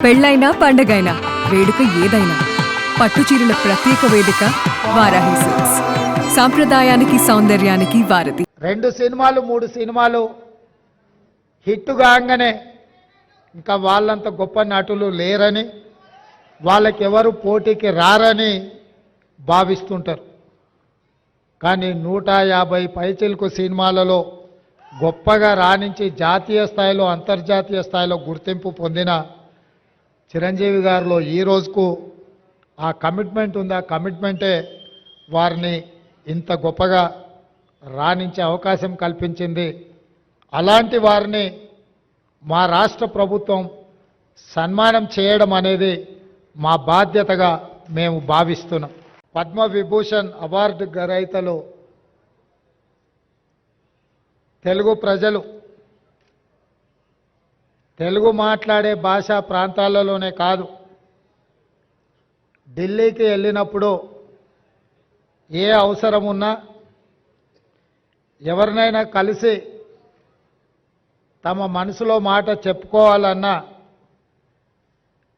పెళ్ళైనా పండగైనా వేడుక ఏదైనా పట్టుచీరల ప్రత్యేక వేదిక వారాహి సిల్క్స్. సాంప్రదాయానికి సౌందర్యానికి వారధి. 2 సినిమాలు 3 సినిమాలు హిట్ కాగానే ఇంకా వాళ్ళంత గొప్ప నటులు లేరని, వాళ్ళకెవరు పోటీకి రారని భావిస్తుంటారు. కానీ 150 పైచిలకు సినిమాలలో గొప్పగా రాణించి జాతీయ స్థాయిలో అంతర్జాతీయ స్థాయిలో గుర్తింపు పొందిన చిరంజీవి గారిలో ఈ రోజుకు ఆ కమిట్మెంట్ ఉంది. ఆ కమిట్మెంటే వారిని ఇంత గొప్పగా రాణించే అవకాశం కల్పించింది. అలాంటి వారిని మా రాష్ట్ర ప్రభుత్వం సన్మానం చేయడం అనేది మా బాధ్యతగా మేము భావిస్తున్నాం. పద్మవిభూషణ్ అవార్డు గ్రహీతలు తెలుగు ప్రజలు తెలుగు మాట్లాడే భాషా ప్రాంతాలలోనే కాదు, ఢిల్లీకి వెళ్ళినప్పుడు ఏ అవసరం ఉన్నా ఎవరినైనా కలిసి తమ మనసులో మాట చెప్పుకోవాలన్నా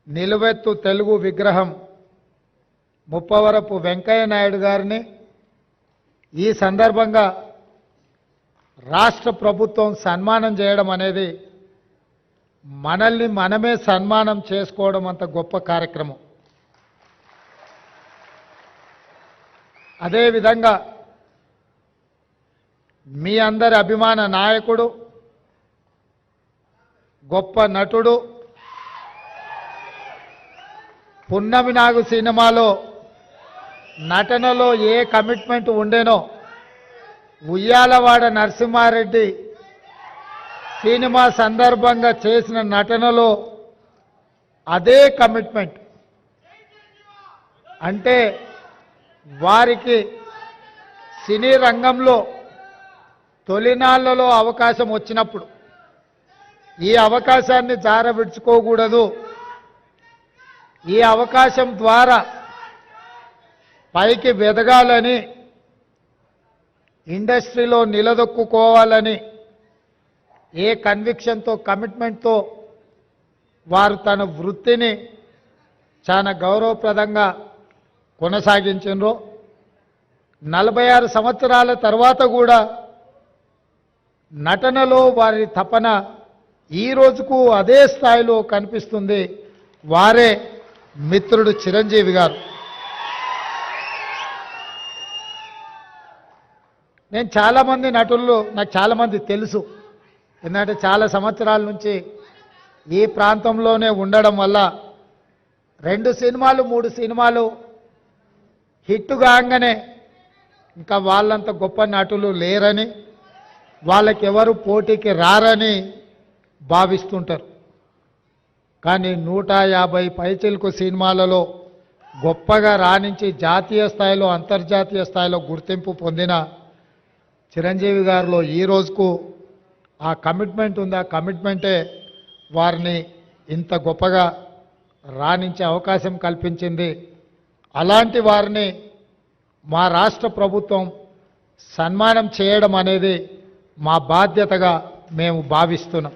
నిలువెత్తు తెలుగు విగ్రహం ముప్పవరపు వెంకయ్య నాయుడు గారిని ఈ సందర్భంగా రాష్ట్ర ప్రభుత్వం సన్మానం చేయడం అనేది మనల్ని మనమే సన్మానం చేసుకోవడం అంత గొప్ప కార్యక్రమం. అదేవిధంగా మీ అందరి అభిమాన నాయకుడు, గొప్ప నటుడు, పున్నమి నాగు సినిమాలో నటనలో a commitment ఉండేనో Uyyalawada Narasimha Reddy cinema సందర్భంగా చేసిన నటనలో అదే కమిట్మెంట్. అంటే వారికి సినీ రంగంలో తొలినాళ్లలో అవకాశం వచ్చినప్పుడు ఈ అవకాశాన్ని జారవిడ్చుకోకూడదు, ఈ అవకాశం ద్వారా పైకి వెదగాలని, ఇండస్ట్రీలో నిలదొక్కుకోవాలని ఏ కన్విక్షన్తో కమిట్మెంట్తో వారు తన వృత్తిని చాలా గౌరవప్రదంగా కొనసాగించారో 46 సంవత్సరాల తర్వాత కూడా నటనలో వారి తపన ఈ రోజుకు అదే స్థాయిలో కనిపిస్తుంది. వారే మిత్రుడు చిరంజీవి గారు. నేను చాలామంది నటులు నాకు చాలామంది తెలుసు, ఎందుకంటే చాలా సంవత్సరాల నుంచి ఈ ప్రాంతంలోనే ఉండడం వల్ల 2 సినిమాలు 3 సినిమాలు హిట్ కాగానే ఇంకా వాళ్ళంత గొప్ప నటులు లేరని, వాళ్ళకెవరు పోటీకి రారని భావిస్తుంటారు. కానీ 150 పైచిలకు సినిమాలలో గొప్పగా రాణించి జాతీయ స్థాయిలో అంతర్జాతీయ స్థాయిలో గుర్తింపు పొందిన చిరంజీవి గారిలో ఈ రోజుకు ఆ కమిట్మెంట్ ఉంది. ఆ కమిట్మెంటే వారిని ఇంత గొప్పగా రాణించే అవకాశం కల్పించింది. అలాంటి వారిని మా రాష్ట్ర ప్రభుత్వం సన్మానం చేయడం అనేది మా బాధ్యతగా మేము భావిస్తున్నాం.